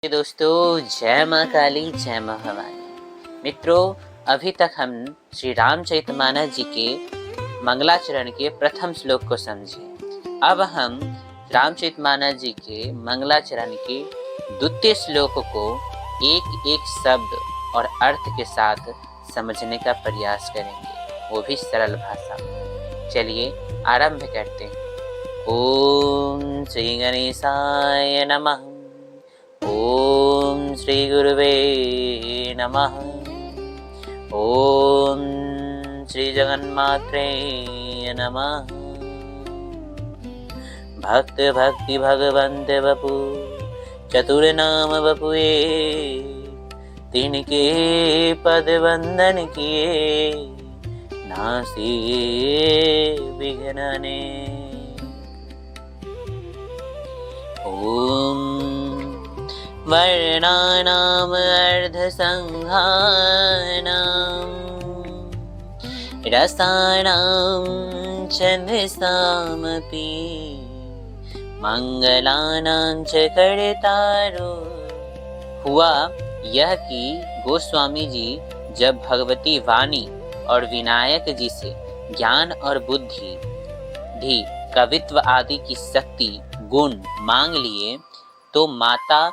दोस्तों, जय माँ काली, जय माँ भवानी। मित्रों, अभी तक हम श्री रामचरितमानस जी के मंगलाचरण के प्रथम श्लोक को समझे। अब हम रामचरितमानस जी के मंगलाचरण के द्वितीय श्लोक को एक एक शब्द और अर्थ के साथ समझने का प्रयास करेंगे, वो भी सरल भाषा में। चलिए आरंभ करते हैं। ओम श्री गणेशाय नमः। ओम श्री गुरुवे नमः। ओम श्री जगन्मात्रे नमः। भक्त भक्ति भगवंत बपु चतुर नाम बपुए, तिनके पद वंदन किए, नासी विघ्नने। ओम वर्णानाम अर्धसंहानाम, रसानाम छंदसामपि, मंगलानां च कर्तारो। हुआ यह कि गोस्वामी जी जब भगवती वाणी और विनायक जी से ज्ञान और बुद्धि, कवित्व आदि की शक्ति गुण मांग लिए, तो माता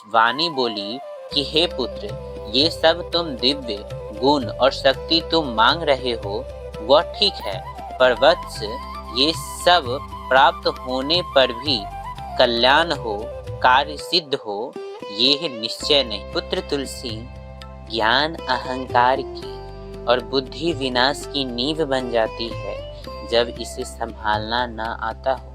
वाणी बोली कि हे पुत्र, ये सब तुम दिव्य गुण और शक्ति तुम मांग रहे हो वह ठीक है, पर वत्स ये सब प्राप्त होने पर भी कल्याण हो, कार्य सिद्ध हो, ये निश्चय नहीं। पुत्र तुलसी ज्ञान अहंकार की और बुद्धि विनाश की नींव बन जाती है जब इसे संभालना न आता हो।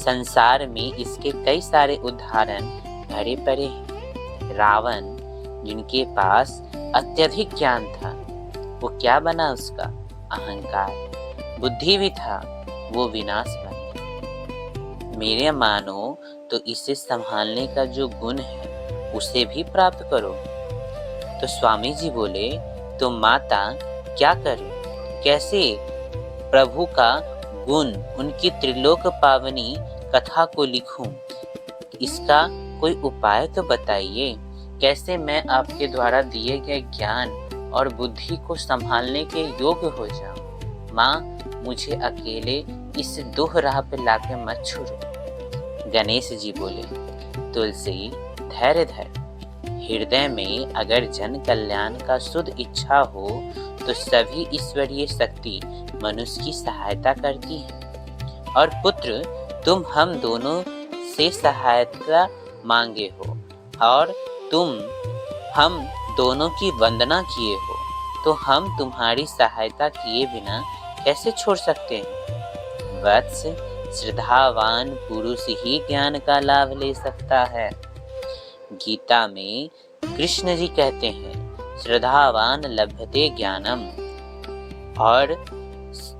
संसार में इसके कई सारे उदाहरण भरे पड़े हैं। रावण, जिनके पास अत्यधिक ज्ञान था, वो क्या बना? उसका अहंकार। बुद्धि भी था, वो विनाश बन गया। मेरे मानो तो इसे संभालने का जो गुण है उसे भी प्राप्त करो। तो स्वामी जी बोले, तो माता क्या करूं? कैसे प्रभु का गुण, उनकी त्रिलोक पावनी कथा को लिखूं? इसका कोई उपाय तो बताइए। कैसे मैं आपके द्वारा दिए गए ज्ञान और बुद्धि को संभालने के योग्य हो जाऊं? माँ, मुझे अकेले इस दुह राह पे लाके मत छोड़ो। गणेश जी बोले, तुलसी धैर्य धर। हृदय में अगर जन कल्याण का शुद्ध इच्छा हो तो सभी ईश्वरीय शक्ति मनुष्य की सहायता करती है। और पुत्र, तुम हम दोनों से सहायता मांगे हो और तुम हम दोनों की वंदना किए हो, तो हम तुम्हारी सहायता किए बिना कैसे छोड़ सकते हैं? वत्स, श्रद्धावान पुरुष ही ज्ञान का लाभ ले सकता है। गीता में कृष्ण जी कहते हैं, श्रद्धावान लभते ज्ञानम। और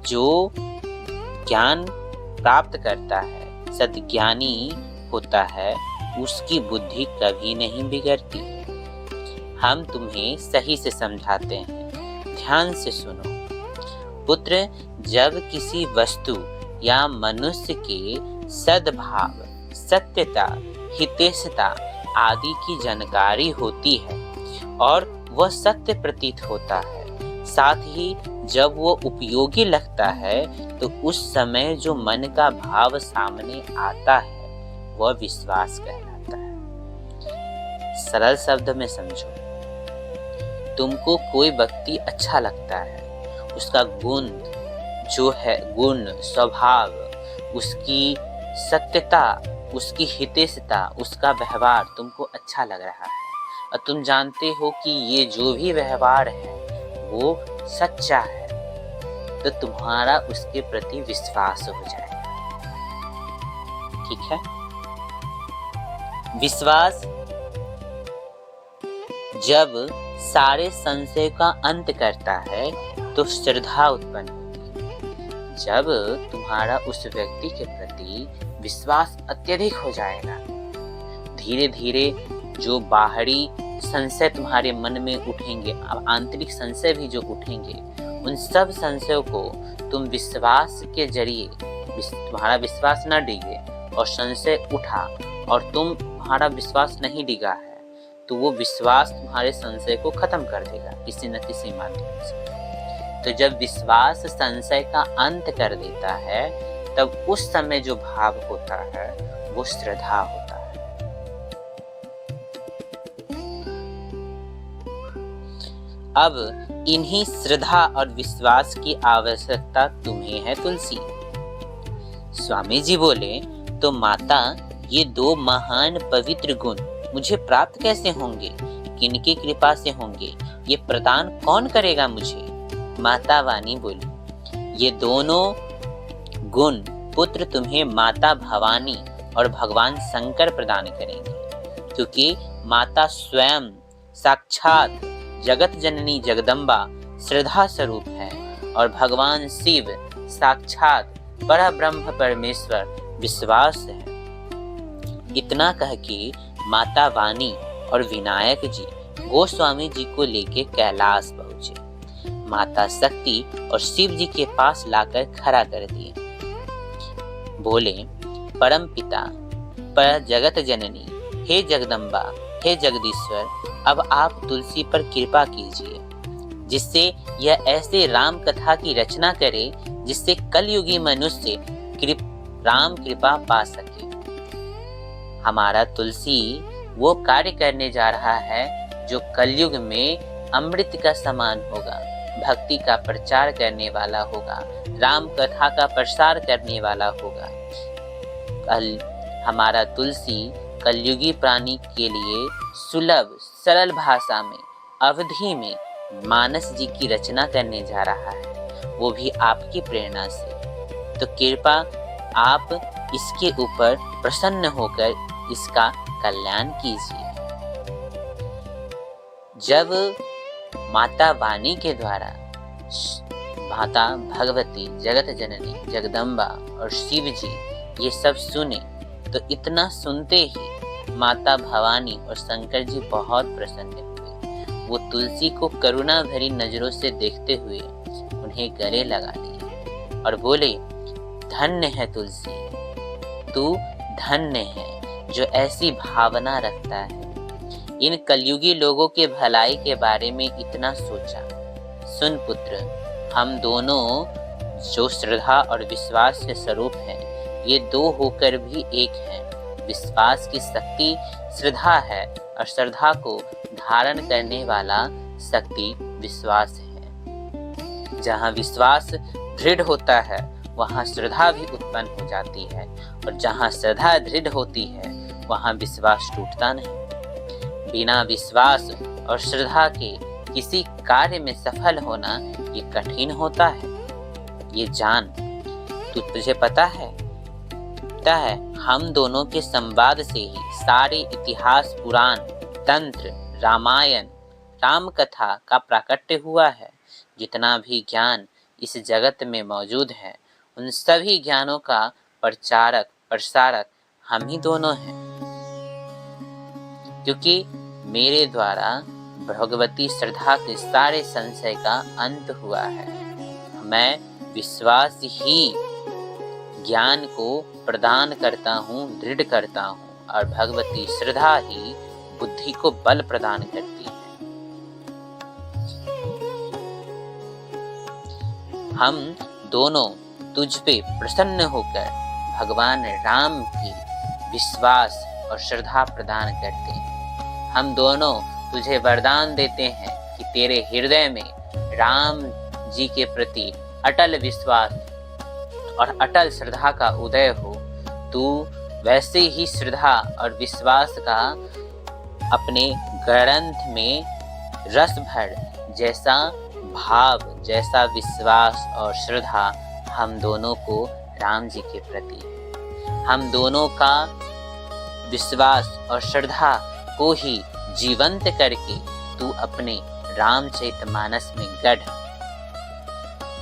जो ज्ञान प्राप्त करता है, सद्ज्ञानी होता है, उसकी बुद्धि कभी नहीं बिगड़ती। हम तुम्हें सही से समझाते हैं, ध्यान से सुनो। पुत्र, जब किसी वस्तु या मनुष्य के सद्भाव, सत्यता, हितैषता आदि की जानकारी होती है और वह सत्य प्रतीत होता है, साथ ही जब वो उपयोगी लगता है, तो उस समय जो मन का भाव सामने आता है वह विश्वास कहलाता है। सरल शब्द में समझो, तुमको कोई व्यक्ति अच्छा लगता है, उसका गुण जो है, गुण स्वभाव, उसकी सत्यता, उसकी हितैषता, उसका व्यवहार तुमको अच्छा लग रहा है और तुम जानते हो कि ये जो भी व्यवहार है वो सच्चा है, तो तुम्हारा उसके प्रति विश्वास हो जाएगा। ठीक है? विश्वास जब सारे संशय का अंत करता है तो श्रद्धा उत्पन्न होती है। जब तुम्हारा उस व्यक्ति के प्रति विश्वास अत्यधिक हो जाएगा, धीरे धीरे जो बाहरी संशय तुम्हारे मन में उठेंगे, अब आंतरिक संशय भी जो उठेंगे, उन सब संशयों को तुम विश्वास के जरिए, तुम्हारा विश्वास न डिगे और संशय उठा और तुम तुम्हारा विश्वास नहीं डिगा है तो वो विश्वास तुम्हारे संशय को खत्म कर देगा किसी न किसी माध्यम से। तो जब विश्वास संशय का अंत कर देता है तब उस समय जो भाव होता है वो श्रद्धा होता है। अब इन्हीं श्रद्धा और विश्वास की आवश्यकता तुम्हें है तुलसी। स्वामी जी बोले, तो माता ये दो महान पवित्र गुण मुझे प्राप्त कैसे होंगे, किनकी कृपा से होंगे, ये प्रदान कौन करेगा मुझे? माता वाणी बोली, ये दोनों गुण पुत्र तुम्हें माता भवानी और भगवान शंकर प्रदान करेंगे, क्योंकि माता स्वयं साक्षात जगत जननी जगदम्बा श्रद्धा स्वरूप है और भगवान शिव साक्षात परब्रह्म परमेश्वर विश्वास है। इतना कह के माता वाणी और विनायक जी गोस्वामी जी को लेके कैलाश पहुंचे। माता शक्ति और शिव जी के पास लाकर खड़ा कर दिए। बोले, परम पिता पर जगत जननी, हे जगदम्बा, हे जगदीश्वर, अब आप तुलसी पर कृपा कीजिए जिससे यह ऐसे राम कथा की रचना करे जिससे कलयुगी मनुष्य राम कृपा पा सके। हमारा तुलसी वो कार्य करने जा रहा है जो कलयुग में अमृत का समान होगा, भक्ति का प्रचार करने वाला होगा, राम कथा का प्रसार करने वाला होगा। हमारा तुलसी कलयुगी प्राणी के लिए सुलभ सरल भाषा में अवधि में मानस जी की रचना करने जा रहा है, वो भी आपकी प्रेरणा से। तो कृपा आप इसके ऊपर प्रसन्न होकर इसका कल्याण कीजिए। जब माता वाणी के द्वारा माता भगवती जगत जननी जगदम्बा और शिव जी ये सब सुने तो इतना सुनते ही माता भवानी और शंकर जी बहुत प्रसन्न हुए। वो तुलसी को करुणा भरी नजरों से देखते हुए उन्हें गले लगा लिए और बोले, धन्य है तुलसी, तू धन्य है जो ऐसी भावना रखता है। इन कलयुगी लोगों के भलाई के बारे में इतना सोचा। सुन पुत्र, हम दोनों जो श्रद्धा और विश्वास के स्वरूप हैं, ये दो होकर भी एक हैं। विश्वास की शक्ति श्रद्धा है और श्रद्धा को धारण करने वाला शक्ति विश्वास है। जहाँ विश्वास दृढ़ होता है वहाँ श्रद्धा भी उत्पन्न हो जाती है और जहाँ श्रद्धा दृढ़ होती है वहाँ विश्वास टूटता नहीं। बिना विश्वास और श्रद्धा के किसी कार्य में सफल होना ये कठिन होता है। ये जान, तुझे पता है हम दोनों के संवाद से ही सारे इतिहास, पुराण, तंत्र, रामायण, राम कथा का प्राकट्य हुआ है। जितना भी ज्ञान इस जगत में मौजूद है उन सभी ज्ञानों का प्रचारक प्रसारक हम ही दोनों हैं, क्योंकि मेरे द्वारा भगवती श्रद्धा के सारे संशय का अंत हुआ है। मैं विश्वास ही ज्ञान को प्रदान करता हूँ, दृढ़ करता हूँ और भगवती श्रद्धा ही बुद्धि को बल प्रदान करती है। हम दोनों तुझ पे प्रसन्न होकर भगवान राम की विश्वास और श्रद्धा प्रदान करते हैं। हम दोनों तुझे वरदान देते हैं कि तेरे हृदय में राम जी के प्रति अटल विश्वास और अटल श्रद्धा का उदय हो। तू वैसे ही श्रद्धा और विश्वास का अपने ग्रंथ में रस भर, जैसा भाव, जैसा विश्वास और श्रद्धा हम दोनों को राम जी के प्रति, हम दोनों का विश्वास और श्रद्धा को ही जीवंत करके तू अपने रामचरितमानस में गढ़।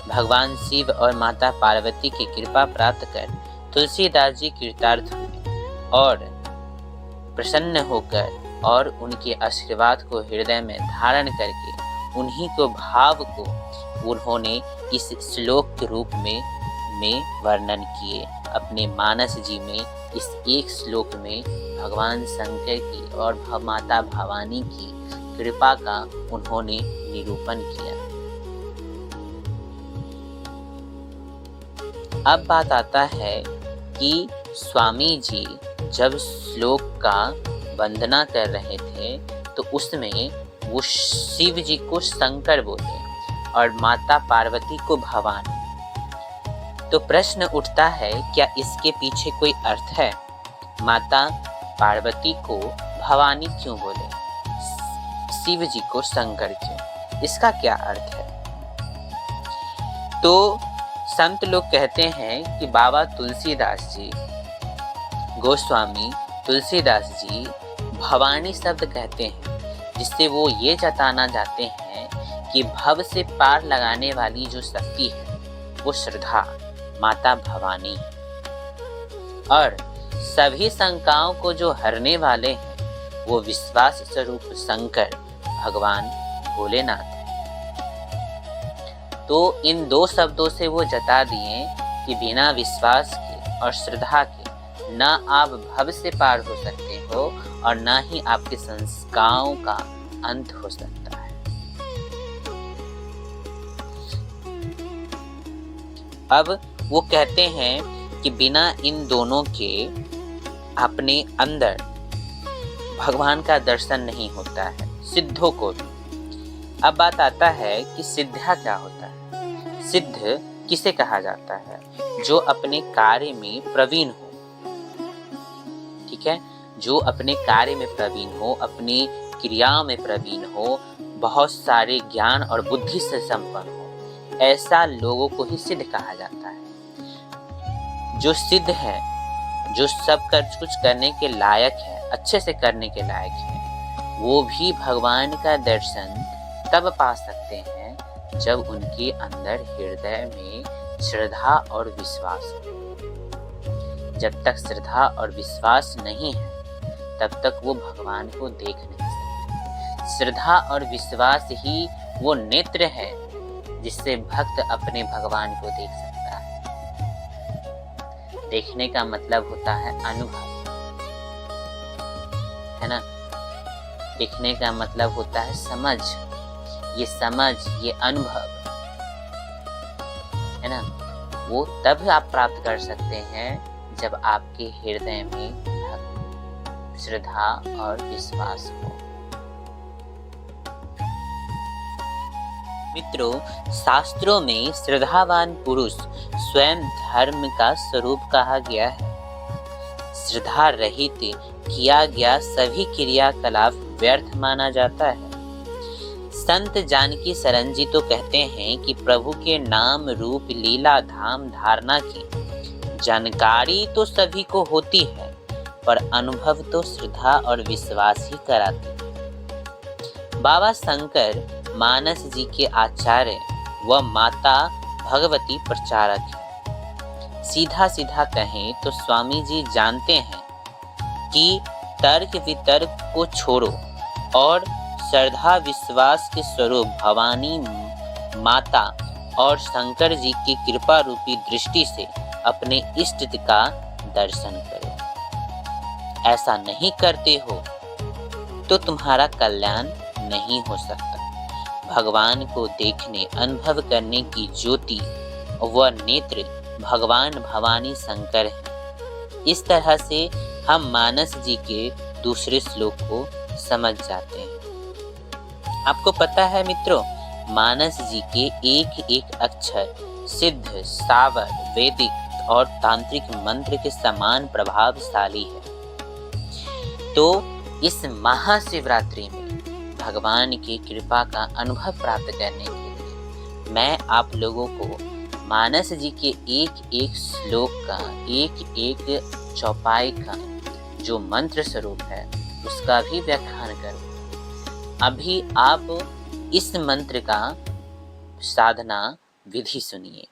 भगवान शिव और माता पार्वती की कृपा प्राप्त कर तुलसीदास जी कृतार्थ हुए और प्रसन्न होकर और उनके आशीर्वाद को हृदय में धारण करके उन्हीं को भाव को उन्होंने इस श्लोक के रूप में वर्णन किए, अपने मानस जी में इस एक श्लोक में भगवान शंकर की और माता भवानी की कृपा का उन्होंने निरूपण किया। अब बात आता है कि स्वामी जी जब श्लोक का वंदना कर रहे थे तो उसमें वो शिव जी को शंकर बोले और माता पार्वती को भवानी। तो प्रश्न उठता है, क्या इसके पीछे कोई अर्थ है? माता पार्वती को भवानी क्यों बोले, शिव जी को शंकर क्यों? इसका क्या अर्थ है? तो संत लोग कहते हैं कि बाबा तुलसीदास जी, गोस्वामी तुलसीदास जी भवानी शब्द कहते हैं, जिससे वो ये जताना चाहते हैं कि भव से पार लगाने वाली जो शक्ति है वो श्रद्धा माता भवानी है, और सभी शंकाओं को जो हरने वाले हैं वो विश्वास स्वरूप शंकर भगवान भोलेनाथ है। तो इन दो शब्दों से वो जता दिए कि बिना विश्वास के और श्रद्धा के न आप भव से पार हो सकते हो और न ही आपके संस्कारों का अंत हो सकता है। अब वो कहते हैं कि बिना इन दोनों के अपने अंदर भगवान का दर्शन नहीं होता है, सिद्धों को भी। अब बात आता है कि सिद्धा क्या होता है? सिद्ध किसे कहा जाता है? जो अपने कार्य में प्रवीण हो, ठीक है, जो अपने कार्य में प्रवीण हो, अपनी क्रियाओं में प्रवीण हो, बहुत सारे ज्ञान और बुद्धि से संपन्न हो, ऐसा लोगों को ही सिद्ध कहा जाता है। जो सिद्ध है, जो सब कुछ करने के लायक है, अच्छे से करने के लायक है, वो भी भगवान का दर्शन तब पा सकते हैं जब उनके अंदर हृदय में श्रद्धा और विश्वास हो। जब तक श्रद्धा और विश्वास नहीं है तब तक वो भगवान को देख नहीं सकते। श्रद्धा और विश्वास ही वो नेत्र है जिससे भक्त अपने भगवान को देख सकता है। देखने का मतलब होता है अनुभव, है ना। देखने का मतलब होता है समझ। ये समझ, ये अनुभव, है ना, वो तब आप प्राप्त कर सकते हैं जब आपके हृदय में श्रद्धा और विश्वास हो। मित्रों, शास्त्रों में श्रद्धावान पुरुष स्वयं धर्म का स्वरूप कहा गया है। श्रद्धा रहित किया गया सभी क्रियाकलाप व्यर्थ माना जाता है। संत जानकी शरण जी तो कहते हैं कि प्रभु के नाम रूप लीला धाम धारणा की जानकारी तो सभी को होती है, पर अनुभव तो श्रद्धा और विश्वास ही कराती है। बाबा शंकर मानस जी के आचार्य व माता भगवती प्रचारक हैं। सीधा सीधा कहें तो स्वामी जी जानते हैं कि तर्क वितर्क को छोड़ो और श्रद्धा विश्वास के स्वरूप भवानी माता और शंकर जी की कृपा रूपी दृष्टि से अपने इष्ट का दर्शन करो। ऐसा नहीं करते हो तो तुम्हारा कल्याण नहीं हो सकता। भगवान को देखने, अनुभव करने की ज्योति व नेत्र भगवान भवानी शंकर हैं। इस तरह से हम मानस जी के दूसरे श्लोक को समझ जाते हैं। आपको पता है मित्रों, मानस जी के एक एक अक्षर सिद्ध, सावर, वैदिक और तांत्रिक मंत्र के समान प्रभावशाली है। तो इस महाशिवरात्रि में भगवान की कृपा का अनुभव प्राप्त करने के लिए मैं आप लोगों को मानस जी के एक एक श्लोक का, एक एक चौपाई का जो मंत्र स्वरूप है उसका भी व्याख्यान करूँ। अभी आप इस मंत्र का साधना विधि सुनिए।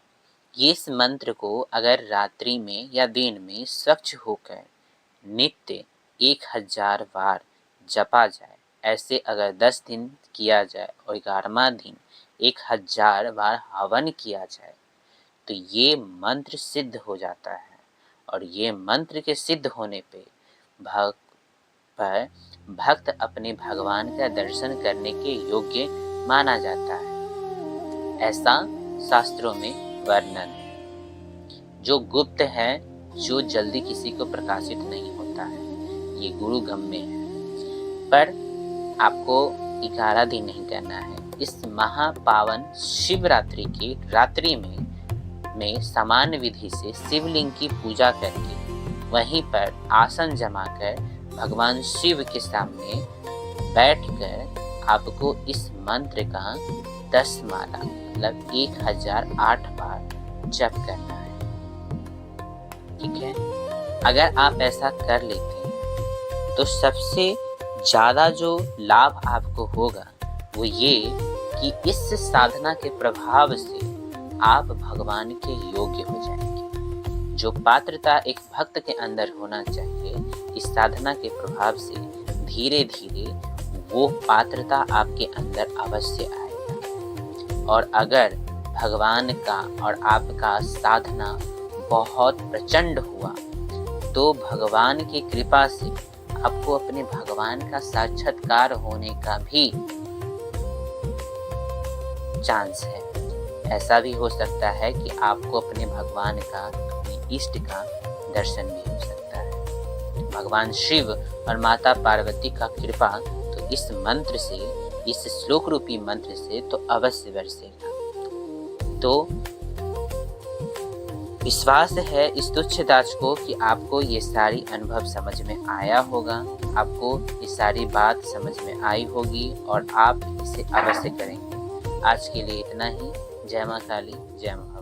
ये इस मंत्र को अगर रात्रि में या दिन में स्वच्छ होकर नित्य 1000 बार जपा जाए, ऐसे अगर 10 दिन किया जाए और 11वां दिन 1000 बार हवन किया जाए तो ये मंत्र सिद्ध हो जाता है और ये मंत्र के सिद्ध होने पे भक्त अपने भगवान का दर्शन करने के योग्य माना जाता है, ऐसा शास्त्रों में वर्णन है। जो गुप्त है, जो जल्दी किसी को प्रकाशित नहीं होता है, ये गुरु गम्य है। पर आपको 11 दिन नहीं करना है। इस महापावन शिवरात्रि की रात्रि में समान विधि से शिवलिंग की पूजा करके वहीं पर आसन जमाकर भगवान शिव के सामने बैठकर आपको इस मंत्र का 10 माला मतलब 1008 बार जप करना है। ठीक है, अगर आप ऐसा कर लेते हैं तो सबसे ज़्यादा जो लाभ आपको होगा वो ये कि इस साधना के प्रभाव से आप भगवान के योग्य हो जाएंगे। जो पात्रता एक भक्त के अंदर होना चाहिए, इस साधना के प्रभाव से धीरे धीरे वो पात्रता आपके अंदर अवश्य आएगा। और अगर भगवान का और आपका साधना बहुत प्रचंड हुआ तो भगवान की कृपा से आपको अपने भगवान का साक्षात्कार होने का भी चांस है। ऐसा भी हो सकता है कि आपको अपने भगवान का, अपने इष्ट का दर्शन भी हो सकता है। भगवान शिव और माता पार्वती का कृपा तो इस मंत्र से, इस श्लोक रूपी मंत्र से तो अवश्य बरसेगा। तो विश्वास है इस तुच्छ दास को कि आपको ये सारी अनुभव समझ में आया होगा, आपको ये सारी बात समझ में आई होगी और आप इसे अवश्य करेंगे। आज के लिए इतना ही। जय मां काली, जय मां।